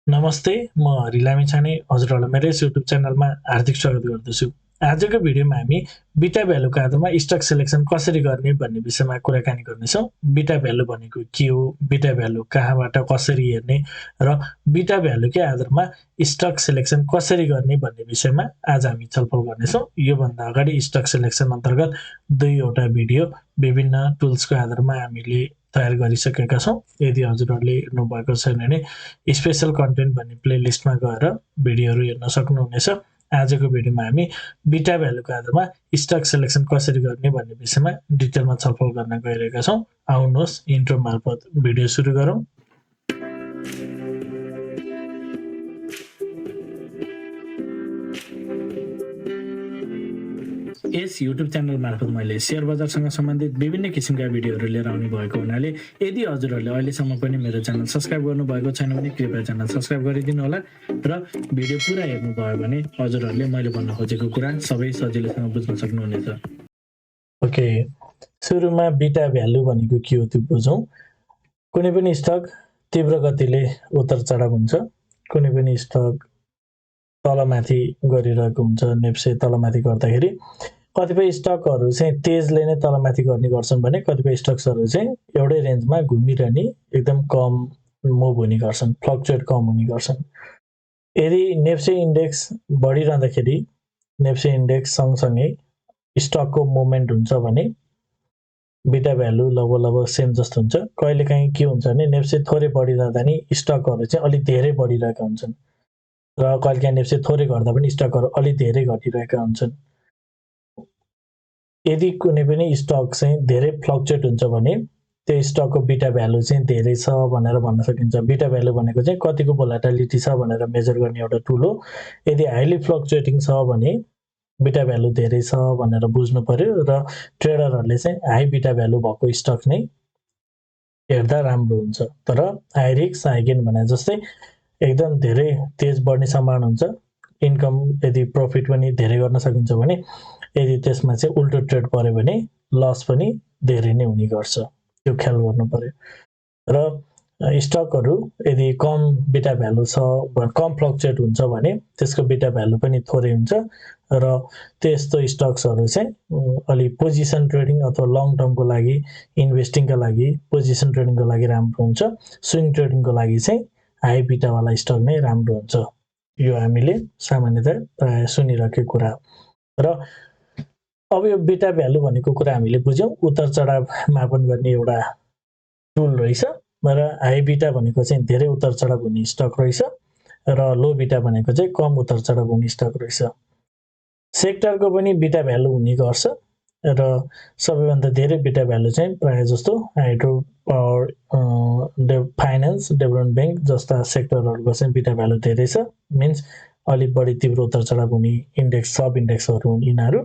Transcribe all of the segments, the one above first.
नमस्ते, म Lamichhane हजुरहरूलाई मेरो युट्युब च्यानलमा हार्दिक स्वागत गर्दछु। आजको भिडियोमा हामी बिटा भ्यालुको आधारमा स्टक सिलेक्सन कसरी गर्ने भन्ने विषयमा कुराकानी गर्नेछौँ। बिटा भ्यालु भनेको के हो, बिटा भ्यालु कहाँबाट कसरी हेर्ने र बिटा भ्यालुकै आधारमा स्टक सिलेक्सन कसरी गर्ने भन्ने विषयमा आज हामी छलफल गर्नेछौँ। योभन्दा अगाडि स्टक सिलेक्सन अन्तर्गत दुईवटा भिडियो विभिन्न टुल्सको आधारमा हामीले तयार गरिसकेका छौँ। यदि हजुरहरूले हेर्नुभएको छैन भने स्पेशल कन्टेन्ट भन्ने प्लेलिस्टमा गएर भिडियोहरू हेर्न सक्नुहुनेछ। आजको भिडियोमा हामी बिटा भ्यालुको आधारमा स्टक सिलेक्सन कसरी गर्ने भन्ने विषयमा डिटेलमा छलफल गर्न गइरहेका छौँ। आउनुहोस् इन्ट्रो मार्फत भिडियो सुरु गरौँ। यस युट्युब च्यानल मार्फत मैले सेयर बजारसँग सम्बन्धित विभिन्न किसिमका भिडियोहरू लिएर आउने भएको हुनाले यदि हजुरहरूले अहिलेसम्म पनि मेरो च्यानल सब्स्क्राइब गर्नुभएको छैन भने कृपया च्यानल सब्स्क्राइब गरिदिनु होला र भिडियो पुरा हेर्नुभयो भने हजुरहरूले मैले भन्न खोजेको कुरा सबै सजिलैसँग बुझ्न सक्नुहुनेछ। ओके, सुरुमा बिटा भ्यालु भनेको के हो त्यो बुझौँ। कुनै पनि स्टक तीव्र गतिले उतार चढाव हुन्छ, कुनै पनि स्टक तलमाथि गरिरहेको हुन्छ। नेप्से तलमाथि गर्दाखेरि कतिपय स्टकहरू चाहिँ तेजले नै तलमाथि गर्ने गर्छन् भने कतिपय स्टक्सहरू चाहिँ एउटै रेन्जमा घुमिरहने एकदम कम मुभ हुने गर्छन्, फ्लक्चुएट कम हुने गर्छन्। यदि नेप्से इन्डेक्स बढिरहँदाखेरि नेप्से इन्डेक्स सँगसँगै स्टकको मुभमेन्ट हुन्छ भने बिटा भ्यालु लगभग सेम जस्तो हुन्छ। कहिलेकाहीँ के हुन्छ भने नेप्से थोरै बढिरहँदा नि स्टकहरू चाहिँ अलिक धेरै बढिरहेका हुन्छन् र कहिलेकाहीँ नेप्से थोरै घट्दा पनि स्टकहरू अलिक धेरै घटिरहेका हुन्छन्। यदि कुनै पनि स्टक चाहिँ धेरै फ्लक्चुएट हुन्छ भने त्यो स्टकको बिटा भ्यालु चाहिँ धेरै छ भनेर भन्न सकिन्छ। बिटा भ्यालु भनेको चाहिँ कतिको भोलाटिलिटी छ भनेर मेजर गर्ने एउटा टुल हो। यदि हाइली फ्लक्चुएटिङ छ भने बिटा भ्यालु धेरै छ भनेर बुझ्नु पर्यो र ट्रेडरहरूले चाहिँ हाई बिटा भ्यालु भएको स्टक नै हेर्दा राम्रो हुन्छ। तर हाई रिस्क हाई गेन भने जस्तै एकदम धेरै तेज बढ्ने सम्भावना हुन्छ, इन्कम यदि प्रफिट पनि धेरै गर्न सकिन्छ भने यदि त्यसमा चाहिँ उल्टो ट्रेड पर्यो भने लस पनि धेरै नै हुने गर्छ, त्यो ख्याल गर्नु पर्यो। र स्टकहरू यदि कम बिटा भ्यालु छ, कम फ्लक्चुएट हुन्छ भने त्यसको बिटा भ्यालु पनि थोरै हुन्छ र त्यस्तो स्टक्सहरू चाहिँ अलि पोजिसन ट्रेडिङ अथवा लङ टर्मको लागि इन्भेस्टिङका लागि पोजिसन ट्रेडिङको लागि राम्रो हुन्छ। स्विङ ट्रेडिङको लागि चाहिँ हाई बिटावाला स्टक नै राम्रो हुन्छ। यो हामीले सामान्यतया प्राय सुनिरहेको कुरा हो। र अब यो बिटा भ्यालु भनेको कुरा हामीले बुझ्यौँ। उतार चढाव मापन गर्ने एउटा टुल रहेछ र हाई बिटा भनेको चाहिँ धेरै उतार चढाव हुने स्टक रहेछ र लो बिटा भनेको चाहिँ कम उतार चढाव हुने स्टक रहेछ। सेक्टरको पनि बिटा भ्यालु हुने गर्छ र सबैभन्दा धेरै बिटा भ्यालु चाहिँ प्रायः जस्तो hydro power, finance, development bank जस्ता सेक्टरहरूको चाहिँ बिटा भ्यालु धेरै छ। मिन्स अलिक बढी तीव्र उतार चढाव हुने इन्डेक्स सब इन्डेक्सहरू हुन् यिनीहरू।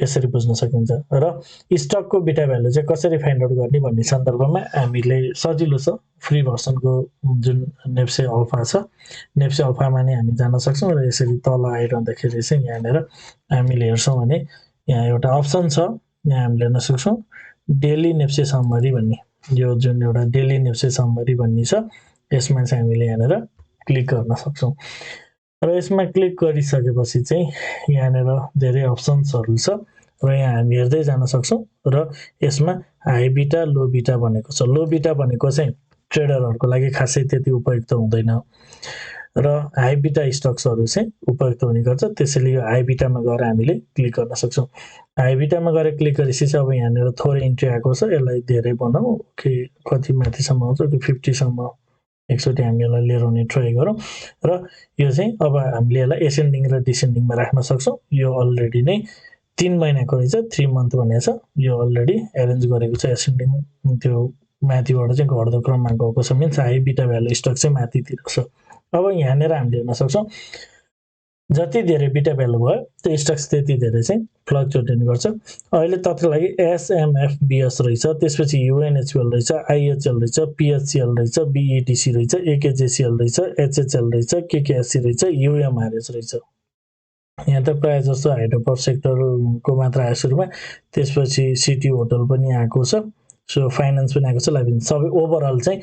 यसरी बुझ्न सकिन्छ। र स्टकको बिटा भ्यालु चाहिँ कसरी फाइन्ड आउट गर्ने भन्ने सन्दर्भमा हामीले सजिलो छ, फ्री भर्सनको जुन नेप्से अल्फा छ, नेप्से अल्फामा नै हामी जान सक्छौँ र यसरी तल आइरहँदाखेरि चाहिँ यहाँनिर हामीले हेर्छौँ भने यहाँ एउटा अप्सन छ, यहाँ हामीले हेर्न सक्छौँ डेली नेप्से समरी भन्ने। यो जुन एउटा डेली नेप्से समरी भन्ने छ यसमा चाहिँ हामीले यहाँनिर क्लिक गर्न सक्छौँ र यसमा क्लिक गरिसकेपछि चाहिँ यहाँनिर धेरै अप्सन्सहरू छ र यहाँ हामी हेर्दै जान सक्छौँ र यसमा हाई बिटा लो बिटा भनेको छ। लो बिटा भनेको चाहिँ ट्रेडरहरूको लागि खासै त्यति उपयुक्त हुँदैन र हाई बिटा स्टक्सहरू चाहिँ उपयुक्त हुने गर्छ। त्यसैले यो हाई बिटामा गएर हामीले क्लिक गर्न सक्छौँ। हाई बिटामा गएर क्लिक गरेपछि चाहिँ अब यहाँनिर थोरै इन्ट्री आएको छ, यसलाई धेरै बनाऊ कि कति माथिसम्म आउँछ कि 50सम्म एकचोटि हामी यसलाई लिएर आउने ट्राई गरौँ र यो चाहिँ अब हामीले यसलाई एसेन्डिङ र डिसेन्डिङमा राख्न सक्छौँ। यो अलरेडी नै 3 महिनाको रहेछ, 3 मन्थ भनेको छ। यो अलरेडी एरेन्ज गरेको छ एसेन्डिङ, त्यो माथिबाट चाहिँ घट्दो क्रममा गएको छ। मिन्स हाई बिटा भ्यालु स्टक चाहिँ माथितिर छ। अब यहाँनिर हामीले हेर्न सक्छौँ जति धेरै बिटा भ्यालु भयो त्यो स्टक्स त्यति धेरै चाहिँ फ्लक्चुएट हुने गर्छ। अहिले तपाईँको लागि एसएमएफबिएस रहेछ, त्यसपछि युएनएचएल रहेछ, आइएचएल रहेछ, पिएचसिएल रहेछ, बिइडिसी रहेछ, एकेजेसिएल रहेछ, एचएचएल रहेछ, केकेएससी रहेछ, युएमआरएच रहेछ। यहाँ त प्रायः जस्तो हाइड्रो पावर सेक्टरको मात्र आयो सुरुमा, त्यसपछि सिटी होटल पनि आएको छ सो फाइनेन्स पनि आएको छ, लाइफ इन्सुरेन्स, सबै ओभरअल चाहिँ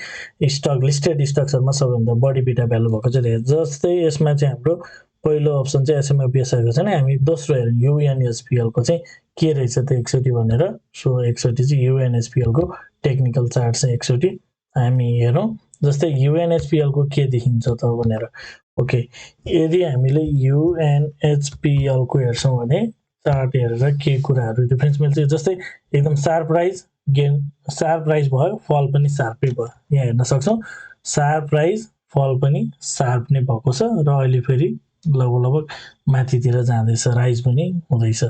स्टक लिस्टेड स्टक्सहरूमा सबैभन्दा बढी बिटा भ्यालु भएको चाहिँ धेरै। जस्तै यसमा चाहिँ हाम्रो पहिलो अप्सन चाहिँ एसएमएफबिएस आएको छैन, हामी दोस्रो हेरौँ युएनएसपिएलको चाहिँ के रहेछ त एकचोटि भनेर। सो एकचोटि चाहिँ युएनएसपिएलको टेक्निकल चार्ट चाहिँ एकचोटि हामी हेरौँ। जस्तै युएनएचपिएलको के देखिन्छ त भनेर। ओके, यदि हामीले युएनएचपिएलको हेर्छौँ भने चार्ट हेरेर के कुराहरू डिफ्रेन्स मिल्छ। जस्तै एकदम sharp rise gain, sharp rise भयो, फल पनि सार्पै भयो, यहाँ हेर्न सक्छौँ सार्प राइज फल पनि सार्प नै भएको छ र अहिले फेरि लगभग माथितिर जाँदैछ, राइज पनि हुँदैछ।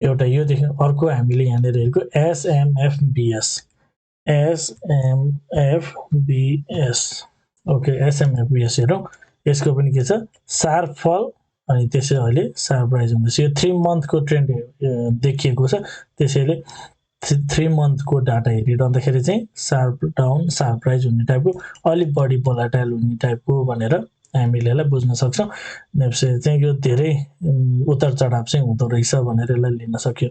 एउटा यो देख्यौँ। अर्को हामीले यहाँनिर हेरेको एसएमएफबिएस, एसएमएफबिएस। ओके, एसएमएफबिएस हेरौँ। यसको पनि के छ, सार्प फल अनि त्यसै अहिले सार्प राइज हुँदैछ। यो 3 मन्थको ट्रेन्ड देखिएको छ, त्यसैले 3 मन्थको डाटा हेरिरहँदाखेरि चाहिँ सार्प डाउन सार्प राइज हुने टाइपको, अलिक बढी भोलाटाइल हुने टाइपको भनेर हामीले यसलाई बुझ्न सक्छौँ। नेप्से चाहिँ यो धेरै उतार चढाव चाहिँ हुँदो रहेछ भनेर यसलाई लिन सक्यो।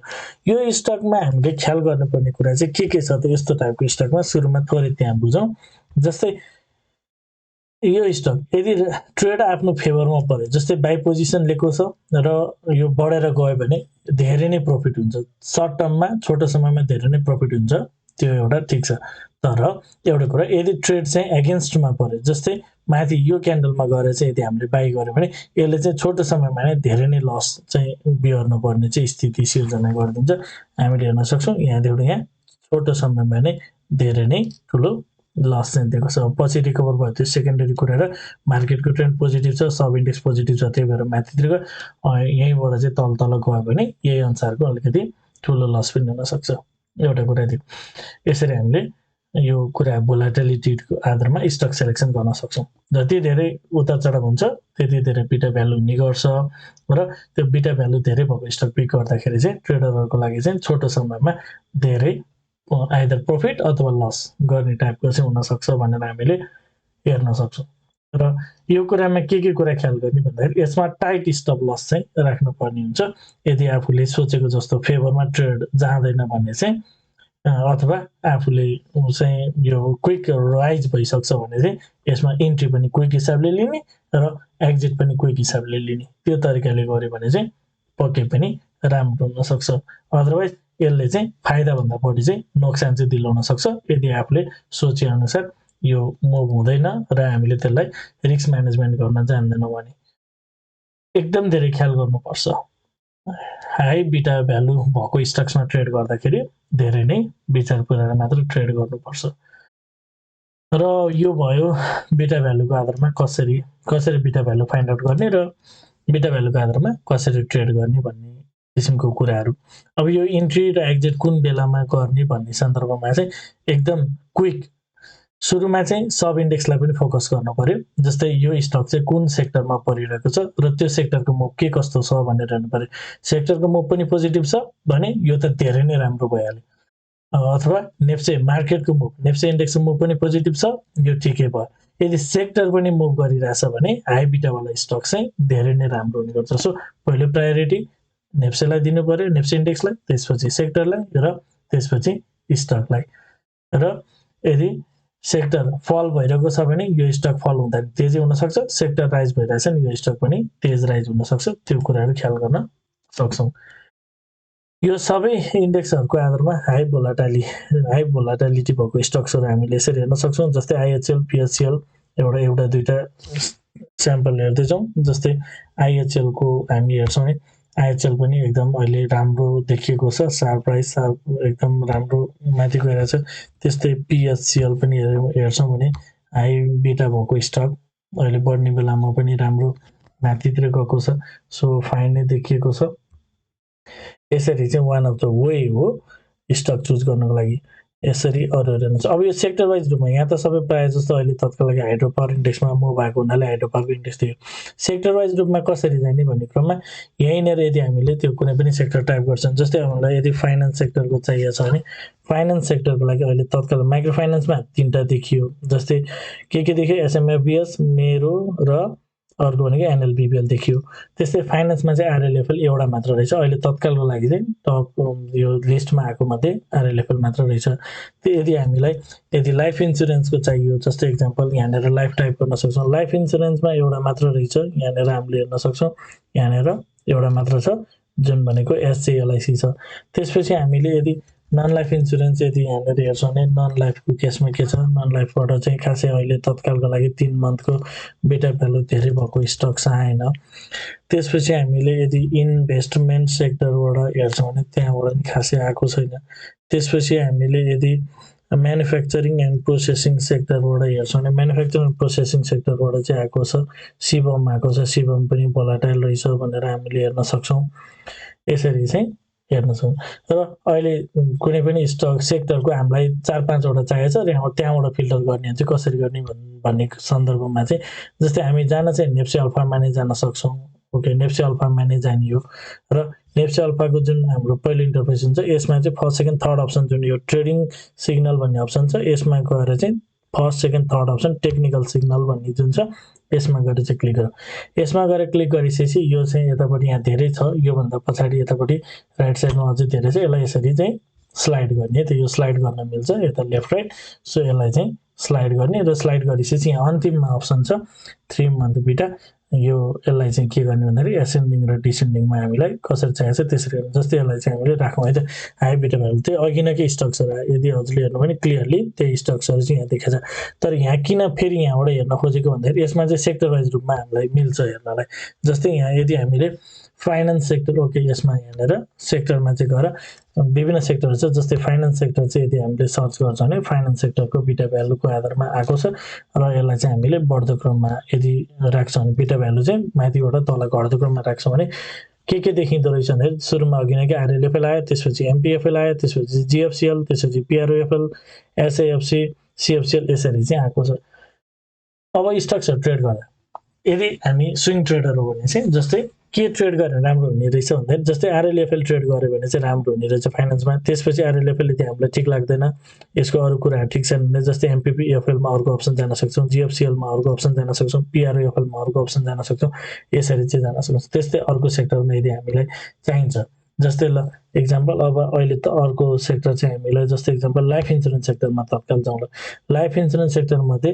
यो स्टकमा हामीले ख्याल गर्नुपर्ने कुरा चाहिँ के छ त यस्तो टाइपको स्टकमा, सुरुमा थोरै त्यहाँ बुझौँ। जस्तै यो स्टक यदि ट्रेड आफ्नो फेभरमा पर्यो, जस्तै बाई पोजिसन लिएको छ र यो बढेर गयो भने धेरै नै प्रफिट हुन्छ। सर्ट टर्ममा छोटो समयमा धेरै नै प्रफिट हुन्छ, त्यो एउटा ठिक छ। तर एउटा कुरा, यदि ट्रेड चाहिँ एगेन्स्टमा पर्यो, जस्तै माथि यो क्यान्डलमा गएर चाहिँ यदि हामीले बाई गऱ्यो भने यसले चाहिँ छोटो समयमा नै धेरै नै लस चाहिँ बिहोर्नु पर्ने चाहिँ स्थिति सिर्जना गरिदिन्छ। हामीले हेर्न सक्छौँ यहाँदेखि यहाँ छोटो समयमा नै धेरै नै ठुलो लस चाहिँ दिएको छ। पछि रिकभर भयो त्यो सेकेन्डरी कुरा र मार्केटको ट्रेन्ड पोजिटिभ छ, सब इन्डेक्स पोजिटिभ छ, त्यही भएर माथितिर यहीँबाट चाहिँ तल गयो भने यही अनुसारको अलिकति ठुलो लस पनि हुनसक्छ। एउटा कुरा थियो। यसरी हामीले यो कुरा भोलाटिलिटीको आधारमा स्टक सेलेक्सन गर्न सक्छौँ। जति धेरै उतार चढाव हुन्छ त्यति धेरै बिटा भ्यालु हुने गर्छ र त्यो बिटा भ्यालु धेरै भएको स्टक पिक गर्दाखेरि चाहिँ ट्रेडरहरूको लागि चाहिँ छोटो समयमा धेरै आइदर प्रफिट अथवा लस गर्ने टाइपको चाहिँ हुनसक्छ भनेर हामीले हेर्न सक्छौँ। र यो कुरामा के कुरा ख्याल गर्ने भन्दाखेरि यसमा टाइट स्टप लस चाहिँ राख्नुपर्ने हुन्छ। यदि आफूले सोचेको जस्तो फेभरमा ट्रेड जाँदैन भने चाहिँ, अथवा आफूले चाहिँ यो क्विक राइज भइसक्छ भने चाहिँ यसमा इन्ट्री पनि क्विक हिसाबले लिने र एक्जिट पनि क्विक हिसाबले लिने, त्यो तरिकाले गऱ्यो भने चाहिँ पक्कै पनि राम्रो हुनसक्छ। अदरवाइज यसले चाहिँ फाइदाभन्दा बढी चाहिँ नोक्सान चाहिँ दिलाउन सक्छ यदि आफूले सोचेअनुसार यो मुभ हुँदैन र हामीले त्यसलाई रिस्क म्यानेजमेन्ट गर्न जान्दैनौँ भने। एकदम धेरै ख्याल गर्नुपर्छ। हाई बिटा भ्यालु भएको स्टक्समा ट्रेड गर्दाखेरि धेरै नै विचार गरेर मात्र ट्रेड गर्नुपर्छ। र यो भयो बिटा भ्यालुको आधारमा कसरी बिटा भ्यालु फाइन्ड आउट गर्ने र बिटा भ्यालुको आधारमा कसरी ट्रेड गर्ने भन्ने किसिमको कुराहरू। अब यो इन्ट्री र एक्जिट कुन बेलामा गर्ने भन्ने सन्दर्भमा चाहिँ एकदम क्विक सुरुमा चाहिँ सब इन्डेक्सलाई पनि फोकस गर्नु पर्यो। जस्तै यो स्टक चाहिँ कुन सेक्टरमा परिरहेको छ र त्यो सेक्टरको मुभ के कस्तो छ भनेर हेर्नु पर्यो। सेक्टरको मुभ पनि पोजिटिभ छ भने यो त धेरै नै राम्रो भइहाल्यो। अथवा नेप्से मार्केटको मुभ, नेप्से इन्डेक्सको मुभ पनि पोजिटिभ छ, यो ठिकै भयो। यदि सेक्टर पनि मुभ गरिरहेछ भने हाई बिटावाला स्टक चाहिँ धेरै नै राम्रो हुने गर्छ। सो पहिलो प्रायोरिटी नेप्सेलाई दिनु पर्यो, नेप्से इन्डेक्सलाई, त्यसपछि सेक्टरलाई र त्यसपछि स्टकलाई। र यदि सेक्टर फल भइरहेको छ भने यो स्टक फल हुँदा तेजी हुनसक्छ, सेक्टर राइज भइरहेछ भने यो स्टक पनि तेज राइज हुनसक्छ, त्यो कुराहरू ख्याल गर्न सक्छौँ। यो सबै इन्डेक्सहरूको आधारमा हाई भोलाटिलिटी भएको स्टक्सहरू हामीले यसरी हेर्न सक्छौँ। जस्तै आइएचएल, पिएचसिएल एउटा दुईटा स्याम्पल हेर्दैछौँ। जस्तै आइएचएलको हामी हेर्छौँ है, आइएचएल पनि एकदम अहिले राम्रो देखिएको छ, सार्प प्राइस एकदम राम्रो माथि गइरहेछ। त्यस्तै पिएचसिएल पनि हेर्छौँ भने हाई बिटा भएको स्टक अहिले बढ्ने बेलामा पनि राम्रो माथितिर गएको छ, सो फाइन नै देखिएको छ। यसरी चाहिँ वान अफ द वे हो स्टक चुज गर्नको लागि, यसरी अरू हेर्नुहुन्छ। अब यो सेक्टर वाइज रूपमा यहाँ त सबै प्रायः जस्तो अहिले तत्काल लागि हाइड्रो पावर इन्डेक्समा मुभ भएको हुनाले हाइड्रो पावरको इन्डेक्स थियो। सेक्टर वाइज रूपमा कसरी जाने भन्ने क्रममा यहीँनिर यदि हामीले त्यो कुनै पनि सेक्टर टाइप गर्छौँ, जस्तै हामीलाई यदि फाइनेन्स सेक्टरको चाहिएको छ भने फाइनेन्स सेक्टरको लागि अहिले तत्काल माइक्रो फाइनेन्समा 3टा देखियो। जस्तै के देखियो, एसएमएफबिएस, मेरो र अर्को भनेको एनएलबिबिएल देखियो। त्यस्तै फाइनेन्समा चाहिँ आरएलएफएल एउटा मात्र रहेछ अहिले तत्कालको लागि चाहिँ टप यो लिस्टमा आएको मध्ये आरएलएफएल मात्र रहेछ। त्यो यदि हामीलाई यदि लाइफ इन्सुरेन्सको चाहियो जस्तै एक्जाम्पल यहाँनिर लाइफ टाइप गर्न सक्छौँ। लाइफ इन्सुरेन्समा एउटा मात्र रहेछ यहाँनिर हामीले हेर्न सक्छौँ। यहाँनिर एउटा मात्र छ जुन भनेको एसजेएलआइसी छ। त्यसपछि हामीले यदि नन लाइफ इन्सुरेन्स यदि यहाँनिर हेर्छौँ भने नन लाइफको केसमा के छ, नन लाइफबाट चाहिँ खासै अहिले तत्कालको लागि 3 मन्थको बेटा भ्यालु धेरै भएको स्टक्स आएन। त्यसपछि हामीले यदि इन्भेस्टमेन्ट सेक्टरबाट हेर्छौँ भने त्यहाँबाट पनि खासै आएको छैन। त्यसपछि हामीले यदि म्यानुफ्याक्चरिङ एन्ड प्रोसेसिङ सेक्टरबाट हेर्छौँ भने म्यानुफ्याक्चरिङ प्रोसेसिङ सेक्टरबाट चाहिँ आएको छ, शिवम आएको छ। शिवम पनि भोलाटाइल रहेछ भनेर हामीले हेर्न सक्छौँ। यसरी चाहिँ हेर्न सक्छौँ। र अहिले कुनै पनि स्टक सेक्टरको हामीलाई 4-5 वटा चाहिएको छ र त्यहाँबाट फिल्टर गर्ने चाहिँ कसरी गर्ने भन्ने सन्दर्भमा चाहिँ जस्तै हामी जान चाहिँ नेप्से अल्फामा नै जान सक्छौँ। ओके, नेप्से अल्फामा नै जाने हो र नेप्से अल्फाको जुन हाम्रो पहिलो इन्टरफेस हुन्छ यसमा चाहिँ फर्स्ट सेकेन्ड थर्ड अप्सन जुन यो ट्रेडिङ सिग्नल भन्ने अप्सन छ यसमा गएर चाहिँ first second third option technical signal भन्ने जुन छ यसमा गएर चाहिँ क्लिक गरौँ। यसमा गएर क्लिक गरिसकेपछि यो चाहिँ यतापट्टि यहाँ धेरै छ, योभन्दा पछाडि यतापट्टि राइट साइडमा अझै धेरै छ। यसलाई यसरी चाहिँ स्लाइड गर्ने, त यो स्लाइड गर्न मिल्छ यता लेफ्ट राइट। सो यसलाई चाहिँ स्लाइड गर्ने र स्लाइड गरिसकेपछि यहाँ अन्तिममा अप्सन छ 3 मन्थ बिटा। यो यसलाई चाहिँ के गर्ने भन्दाखेरि एसेन्डिङ र डिसेन्डिङमा हामीलाई कसरी चाहिएको छ त्यसरी गर्ने। जस्तै यसलाई चाहिँ हामीले राखौँ है त, हाई बिटा भ्यालु त्यही अघि नै के स्टक्सहरू आयो यदि हजुरले हेर्नु भने क्लियरली त्यही स्टक्सहरू चाहिँ यहाँ देखाएको छ। तर यहाँ किन फेरि यहाँबाट हेर्न खोजेको भन्दाखेरि यसमा चाहिँ सेक्टर वाइज रूपमा हामीलाई मिल्छ हेर्नलाई। जस्तै यहाँ यदि हामीले फाइनेन्स सेक्टर ओके यसमा यहाँनिर सेक्टरमा चाहिँ गएर विभिन्न सेक्टरहरू छ। जस्तै फाइनेन्स सेक्टर चाहिँ यदि हामीले सर्च गर्छौँ भने फाइनेन्स सेक्टरको बिटा भ्यालुको आधारमा आएको छ र यसलाई चाहिँ हामीले बढ्दो क्रममा यदि राख्छौँ भने बिटा भ्यालु चाहिँ माथिबाट तल घट्दो क्रममा राख्छौँ भने के देखिँदो रहेछ भन्दाखेरि सुरुमा अघि नै आरएलएफएल आयो, त्यसपछि एमपिएफएल आयो, त्यसपछि जिएफसिएल, त्यसपछि पिआरओएफएल, एसएएफसी, सिएफसिएल यसरी चाहिँ आएको छ। अब स्टक्सहरू ट्रेड गर्दा यदि हामी स्विङ ट्रेडर हो भने चाहिँ जस्तै के ट्रेड गरेर राम्रो हुने रहेछ भन्दाखेरि जस्तै आरएलएफएल ट्रेड गऱ्यो भने चाहिँ राम्रो हुने रहेछ फाइनेन्समा। त्यसपछि आरएलएफएल यदि हामीलाई ठिक लाग्दैन, यसको अरू कुराहरू ठिक छैन भने जस्तै एमपिपिएफएलमा अर्को अप्सन जान सक्छौँ, जिएफसिएलमा अर्को अप्सन जान सक्छौँ, पिआरओएफएलमा अर्को अप्सन जान सक्छौँ, यसरी चाहिँ जान सक्छौँ। त्यस्तै अर्को सेक्टरमा यदि हामीलाई चाहिन्छ जस्तै ल एक्जाम्पल अब अहिले त अर्को सेक्टर चाहिँ हामीलाई जस्तै एक्जाम्पल लाइफ इन्सुरेन्स सेक्टरमा तत्काल जाउँ। लाइफ इन्सुरेन्स सेक्टरमध्ये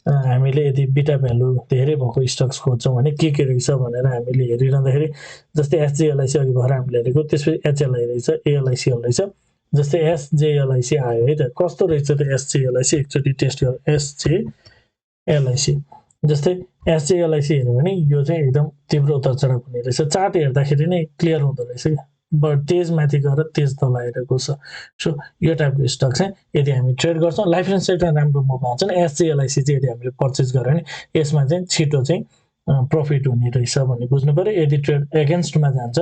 हामीले यदि बिटा भ्यालु धेरै भएको स्टक्स खोज्छौँ भने के रहेछ भनेर हामीले हेरिरहँदाखेरि जस्तै एसजेएलआइसी अघि भएर हामीले हेरेको, त्यसपछि एचएलआई रहेछ, एएलआइसिएल रहेछ। जस्तै एसजेएलआइसी आयो है त, कस्तो रहेछ त एसजेएलआइसी एकचोटि टेस्ट गर। एसजेएलआइसी जस्तै एसजेएलआइसी हेऱ्यो भने यो चाहिँ एकदम तीव्र उतार चढाव हुने रहेछ। चार्ट हेर्दाखेरि नै क्लियर हुँदो रहेछ क्या, तेज माथि गएर तेज तल आइरहेको छ। सो यो टाइपको स्टक चाहिँ यदि हामी ट्रेड गर्छौँ लाइफ इन्सुरेन्स सेक्टर राम्रो मुभ आउँछ नि। एसजेएलआइसी चाहिँ यदि हामीले पर्चेस गर्यो भने यसमा चाहिँ छिटो चाहिँ प्रफिट हुने रहेछ भन्ने बुझ्नु पऱ्यो। यदि ट्रेड एगेन्स्टमा जान्छ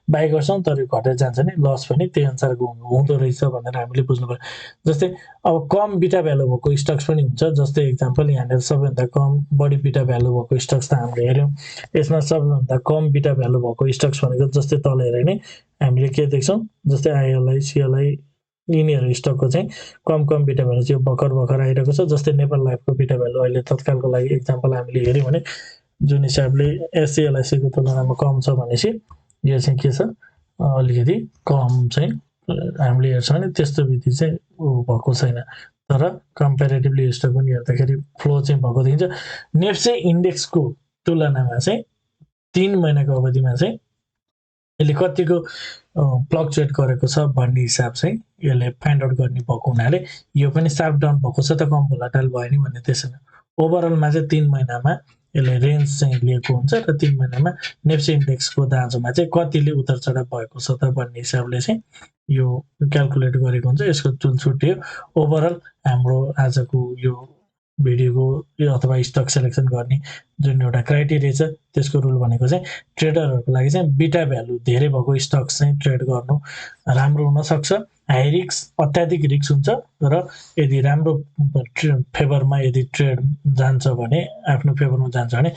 बाई गर्छौँ तर घटेर जान्छ नि लस पनि त्यही अनुसारको हुँदो रहेछ भनेर हामीले बुझ्नु पऱ्यो। जस्तै अब कम बिटा भ्यालु भएको स्टक्स पनि हुन्छ। जस्तै एक्जाम्पल यहाँनिर सबैभन्दा कम बढी बिटा भ्यालु भएको स्टक्स त हामीले हेऱ्यौँ। यसमा सबैभन्दा कम बिटा भ्यालु भएको स्टक्स भनेको जस्तै तल हेऱ्यो भने हामीले के देख्छौँ जस्तै आइएलआई, सिएलआई यिनीहरू स्टकको चाहिँ कम बिटा भ्यालु चाहिँ भर्खर आइरहेको छ। जस्तै नेपाल लाइफको बिटा भ्यालु अहिले तत्कालको लागि एक्जाम्पल हामीले हेऱ्यौँ भने जुन हिसाबले एसजिएलआइसीको तुलनामा कम छ भनेपछि यो चाहिँ के छ अलिकति कम चाहिँ हामीले हेर्छौँ भने त्यस्तो विधि चाहिँ भएको छैन। तर कम्पेरेटिभली स्टक पनि हेर्दाखेरि फ्लो चाहिँ भएको देखिन्छ। नेप्से इन्डेक्सको तुलनामा चाहिँ 3 महिनाको अवधिमा चाहिँ यसले कतिको फ्लक्चुएट गरेको छ भन्ने हिसाब चाहिँ यसले फाइन्ड आउट गर्ने भएको हुनाले यो पनि सार्प डाउन भएको छ त कम भोलाटाइल भयो नि भन्ने त्यसैन। ओभरअलमा चाहिँ 3 महिनामा यसले रेन्ज चाहिँ लिएको हुन्छ र 3 महिनामा नेप्से इन्डेक्सको दाँजोमा चाहिँ कतिले उतार चढाव भएको छ त भन्ने हिसाबले चाहिँ यो क्याल्कुलेट गरेको हुन्छ। यसको टुल छुट्यो। ओभरअल हाम्रो आजको यो भिडियोको यो अथवा स्टक सेलेक्सन गर्ने जुन एउटा क्राइटेरिया छ त्यसको रुल भनेको चाहिँ ट्रेडरहरूको लागि चाहिँ बिटा भ्यालु धेरै भएको स्टक्स चाहिँ ट्रेड गर्नु राम्रो हुनसक्छ। हाई रिस्क अत्याधिक रिस्क हुन्छ र यदि राम्रो फेभरमा यदि ट्रेड जान्छ भने आफ्नो फेभरमा जान्छ भने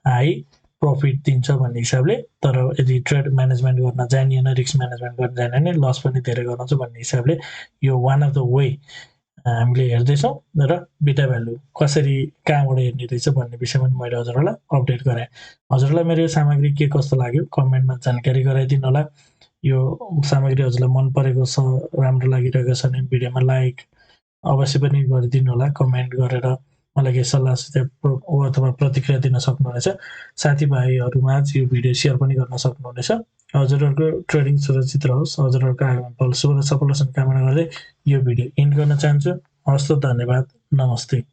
हाई प्रफिट दिन्छ भन्ने हिसाबले। तर यदि ट्रेड म्यानेजमेन्ट गर्न जानिएन, रिस्क म्यानेजमेन्ट गर्न जानिएन लस पनि धेरै गर्नुहुन्छ भन्ने हिसाबले यो वान अफ द वे हामीले हेर्दैछौँ र बिटा भ्यालु कसरी कहाँबाट हेर्ने रहेछ भन्ने विषयमा पनि मैले हजुरहरूलाई अपडेट गराएँ। हजुरलाई मेरो यो सामग्री के कस्तो लाग्यो कमेन्टमा जानकारी गराइदिनु होला। यो सामग्री हजुरलाई मन परेको छ, राम्रो लागिरहेको छ भने भिडियोमा लाइक अवश्य पनि गरिदिनु होला। कमेन्ट गरेर मलाई केही सल्लाह सुझाव अथवा प्रतिक्रिया दिन सक्नुहुनेछ। साथीभाइहरूमा यो भिडियो सेयर पनि गर्न सक्नुहुनेछ। हजुरहरूको ट्रेडिङ सुरक्षित रहोस्। हजुरहरूको आगामी पल शुभ र सफल होस् कामना गर्दै यो भिडियो इन्ड गर्न चाहन्छु। हवस् त, धन्यवाद, नमस्ते।